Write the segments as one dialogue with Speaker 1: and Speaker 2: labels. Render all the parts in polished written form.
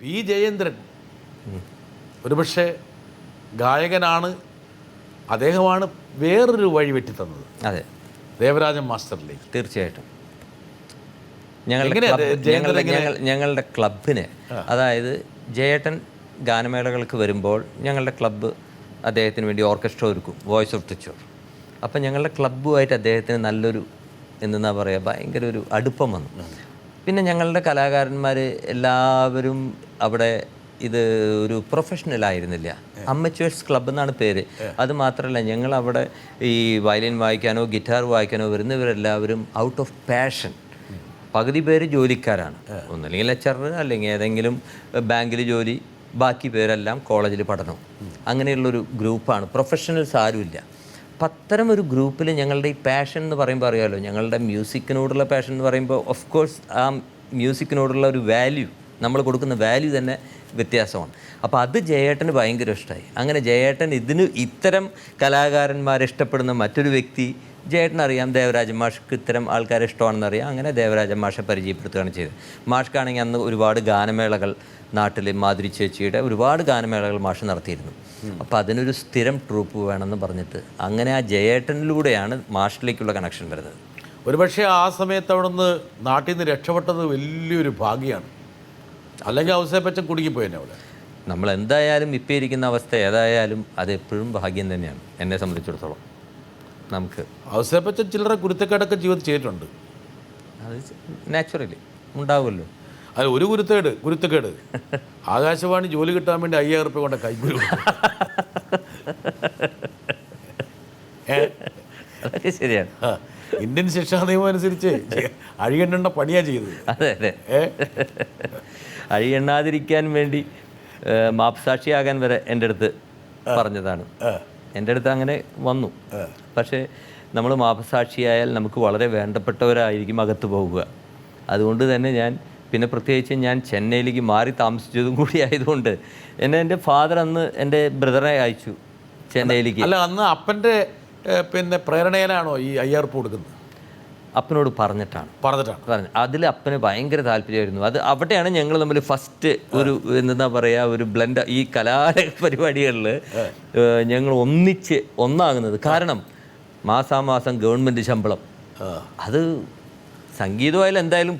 Speaker 1: P Jayendran ഒരുപക്ഷെ ഗായകനാണ്, അദ്ദേഹമാണ് വേറൊരു വഴി വെട്ടിത്തന്നത്.
Speaker 2: അതെ,
Speaker 1: ദേവരാജൻ മാസ്റ്ററിലേക്ക്.
Speaker 2: തീർച്ചയായിട്ടും ഞങ്ങളുടെ ക്ലബിന്, അതായത് ജയേട്ടൻ ഗാനമേളകൾക്ക് വരുമ്പോൾ ഞങ്ങളുടെ ക്ലബ്ബ് അദ്ദേഹത്തിന് വേണ്ടി ഓർക്കസ്ട്ര ഒരുക്കും, വോയിസ് ഓഫ് തൃശ്ശൂർ. അപ്പം ഞങ്ങളുടെ ക്ലബ്ബുമായിട്ട് അദ്ദേഹത്തിന് നല്ലൊരു എന്താ പറയുക, ഭയങ്കര ഒരു അടുപ്പം വന്നു. പിന്നെ ഞങ്ങളുടെ കലാകാരന്മാർ എല്ലാവരും അവിടെ ഇത് ഒരു പ്രൊഫഷണൽ ആയിരുന്നില്ല, അമച്വേഴ്സ് ക്ലബ്ബ് എന്നാണ് പേര്. അത് മാത്രമല്ല, ഞങ്ങൾ അവിടെ ഈ വയലിൻ വായിക്കാനോ ഗിറ്റാർ വായിക്കാനോ വരുന്നവരെല്ലാവരും ഔട്ട് ഓഫ് പാഷൻ. പകുതി പേര് ജോലിക്കാരാണ്, ഒന്നല്ലെങ്കിൽ ലെക്ചറർ, അല്ലെങ്കിൽ ഏതെങ്കിലും ബാങ്കിൽ ജോലി, ബാക്കി പേരെല്ലാം കോളേജിൽ പഠനം. അങ്ങനെയുള്ളൊരു ഗ്രൂപ്പാണ്, പ്രൊഫഷണൽസ് ആരുമില്ല. അപ്പം അത്തരം ഒരു ഗ്രൂപ്പിൽ ഞങ്ങളുടെ ഈ പാഷൻ എന്ന് പറയുമ്പോൾ അറിയാമല്ലോ, ഞങ്ങളുടെ മ്യൂസിക്കിനോടുള്ള പാഷൻ എന്ന് പറയുമ്പോൾ ഓഫ് കോഴ്സ് ആ മ്യൂസിക്കിനോടുള്ള ഒരു വാല്യൂ, നമ്മൾ കൊടുക്കുന്ന വാല്യൂ തന്നെ വ്യത്യാസമാണ്. അപ്പോൾ അത് ജയേട്ടന് ഭയങ്കര ഇഷ്ടമായി. അങ്ങനെ ജയേട്ടൻ ഇത്തരം കലാകാരന്മാരെ ഇഷ്ടപ്പെടുന്ന മറ്റൊരു വ്യക്തി, ജയേട്ടനറിയാം ദേവരാജൻ മാഷ്ക്ക് ഇത്തരം ആൾക്കാരെ ഇഷ്ടമാണെന്നറിയാം. അങ്ങനെ ദേവരാജൻ മാഷെ പരിചയപ്പെടുത്തുകയാണ് ചെയ്തത്. മാഷ്ക്കാണെങ്കിൽ അന്ന് ഒരുപാട് ഗാനമേളകൾ നാട്ടിൽ, മാധുരി ചേച്ചിയുടെ ഒരുപാട് ഗാനമേളകൾ മാഷ് നടത്തിയിരുന്നു. അപ്പോൾ അതിനൊരു സ്ഥിരം ട്രൂപ്പ് വേണമെന്ന് പറഞ്ഞിട്ട് അങ്ങനെ ആ ജയേട്ടനിലൂടെയാണ് മാഷിലേക്കുള്ള കണക്ഷൻ വരുന്നത്.
Speaker 1: ഒരുപക്ഷെ ആ സമയത്ത് അവിടെ നിന്ന് നാട്ടിൽ നിന്ന് രക്ഷപ്പെട്ടത് വലിയൊരു ഭാഗ്യമാണ്. അല്ലെങ്കിൽ ഔസേപ്പച്ചൻ കുടുങ്ങിപ്പോയെന്നെ അവിടെ.
Speaker 2: നമ്മൾ എന്തായാലും ഇപ്പം ഇരിക്കുന്ന അവസ്ഥ ഏതായാലും അത് എപ്പോഴും ഭാഗ്യം തന്നെയാണ് എന്നെ സംബന്ധിച്ചിടത്തോളം. നമുക്ക്
Speaker 1: ഔസേപ്പച്ചൻ ചില്ലറ കുരുത്തക്കേടൊക്കെ ജീവിതം ചെയ്തിട്ടുണ്ട്,
Speaker 2: അത് നാച്ചുറലി ഉണ്ടാവുമല്ലോ.
Speaker 1: അത് ഒരു കുരുത്തക്കേട് ആകാശവാണി ജോലി കിട്ടാൻ വേണ്ടി 5000 രൂപ കൊണ്ട് കൈക്കൂലി.
Speaker 2: അതൊക്കെ ശരിയാണ്.
Speaker 1: ഇന്ത്യൻ ശിക്ഷാ നിയമം അനുസരിച്ച് അഴിയെണ്ണ പണിയാ ചെയ്തത്.
Speaker 2: അതെ അതെ, അഴിയെണ്ണാതിരിക്കാൻ വേണ്ടി മാപ്സാക്ഷിയാകാൻ വരെ എൻ്റെ അടുത്ത് പറഞ്ഞതാണ്. എൻ്റെ അടുത്ത് അങ്ങനെ വന്നു. പക്ഷേ നമ്മൾ മാപ്പസാക്ഷിയായാൽ നമുക്ക് വളരെ വേണ്ടപ്പെട്ടവരായിരിക്കും അകത്ത് പോകുക. അതുകൊണ്ട് തന്നെ പിന്നെ പ്രത്യേകിച്ച് ഞാൻ ചെന്നൈയിലേക്ക് മാറി താമസിച്ചതും കൂടി ആയതുകൊണ്ട് എൻ്റെ ഫാദർ അന്ന് എൻ്റെ ബ്രദറെ അയച്ചു ചെന്നൈയിലേക്ക്.
Speaker 1: അല്ല, അന്ന് അപ്പൻ്റെ പിന്നെ പ്രേരണയിലാണോ ഈ 5000 രൂപ കൊടുക്കുന്നത്?
Speaker 2: അപ്പനോട് പറഞ്ഞിട്ടാണ്. അതിൽ അപ്പന് ഭയങ്കര താല്പര്യമായിരുന്നു. അവിടെയാണ് ഞങ്ങൾ തമ്മിൽ ഫസ്റ്റ് ഒരു എന്താ പറയുക, ഒരു ബ്ലെൻഡ്, ഈ കലാപരിപാടികളിൽ ഞങ്ങൾ ഒന്നാകുന്നത്. കാരണം മാസാമാസം ഗവൺമെൻറ് ശമ്പളം, അത് സംഗീതമായാലും എന്തായാലും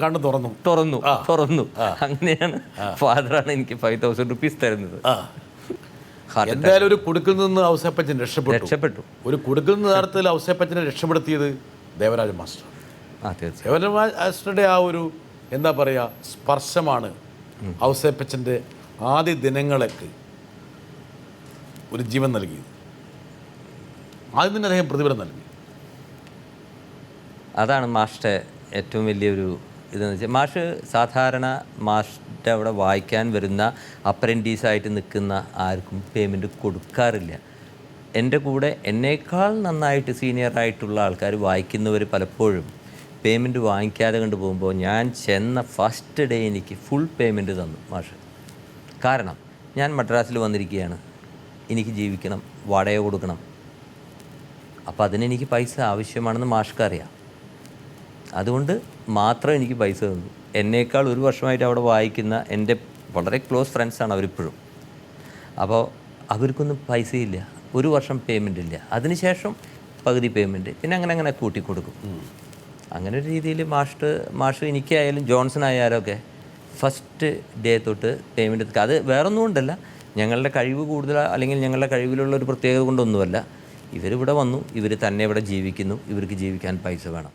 Speaker 1: കണ്ണ്
Speaker 2: തുറന്നു. അങ്ങനെയാണ് ഫാദറാണ് എനിക്ക് 5000 റുപ്പീസ് തരുന്നത്.
Speaker 1: എന്തായാലും ഒരു കുടുക്കിൽ നിന്ന് ഔസേപ്പച്ചൻ രക്ഷപ്പെട്ടു. ഒരു കുടുക്കിൽ നിന്ന് യഥാർത്ഥത്തിൽ ഔസേപ്പച്ചനെ രക്ഷപ്പെടുത്തിയത് ദേവരാജൻ മാസ്റ്റർ. ദേവരാജൻ മാസ്റ്ററുടെ ആ ഒരു എന്താ പറയുക സ്പർശമാണ് ഔസേപ്പച്ചൻ്റെ ആദ്യ ദിനങ്ങൾക്ക് ഒരു ജീവൻ നൽകിയത്. ആദ്യം തന്നെ അദ്ദേഹം പ്രതിഫലം നൽകി.
Speaker 2: അതാണ് മാഷിൻ്റെ ഏറ്റവും വലിയൊരു ഇതെന്ന് വെച്ചാൽ, മാഷ് സാധാരണ മാഷിൻ്റെ അവിടെ വായിക്കാൻ വരുന്ന അപ്രൻറ്റീസായിട്ട് നിൽക്കുന്ന ആർക്കും പേയ്മെൻറ്റ് കൊടുക്കാറില്ല. എൻ്റെ കൂടെ എന്നേക്കാൾ നന്നായിട്ട് സീനിയറായിട്ടുള്ള ആൾക്കാർ വായിക്കുന്നവർ പലപ്പോഴും പേയ്മെൻറ്റ് വാങ്ങിക്കാതെ കണ്ടു പോകുമ്പോൾ ഞാൻ ചെന്ന ഫസ്റ്റ് ഡേ എനിക്ക് ഫുൾ പേയ്മെൻറ്റ് തന്നു മാഷ്. കാരണം ഞാൻ മദ്രാസിൽ വന്നിരിക്കുകയാണ്, എനിക്ക് ജീവിക്കണം, വാടക കൊടുക്കണം. അപ്പോൾ അതിനെനിക്ക് പൈസ ആവശ്യമാണെന്ന് മാഷ്ക്കറിയാം. അതുകൊണ്ട് മാത്രം എനിക്ക് പൈസ തന്നു. എന്നേക്കാൾ ഒരു വർഷമായിട്ട് അവിടെ വായിക്കുന്ന എൻ്റെ വളരെ ക്ലോസ് ഫ്രണ്ട്സാണ് അവരിപ്പോഴും. അപ്പോൾ അവർക്കൊന്നും പൈസയില്ല, ഒരു വർഷം പേയ്മെൻ്റ് ഇല്ല. അതിനുശേഷം പകുതി പേയ്മെൻറ്റ്, പിന്നെ അങ്ങനെ കൂട്ടിക്കൊടുക്കും. അങ്ങനെ ഒരു രീതിയിൽ മാഷ് എനിക്കായാലും ജോൺസൺ ആയാലും ഒക്കെ ഫസ്റ്റ് ഡേ തൊട്ട് പേയ്മെൻറ്റ്. അത് വേറൊന്നും കൊണ്ടല്ല, ഞങ്ങളുടെ കഴിവ് കൂടുതൽ, അല്ലെങ്കിൽ ഞങ്ങളുടെ കഴിവിലുള്ള ഒരു പ്രത്യേകത കൊണ്ടൊന്നുമല്ല. ഇവരിവിടെ വന്നു, ഇവർ തന്നെ ഇവിടെ ജീവിക്കുന്നു, ഇവർക്ക് ജീവിക്കാൻ പൈസ വേണം.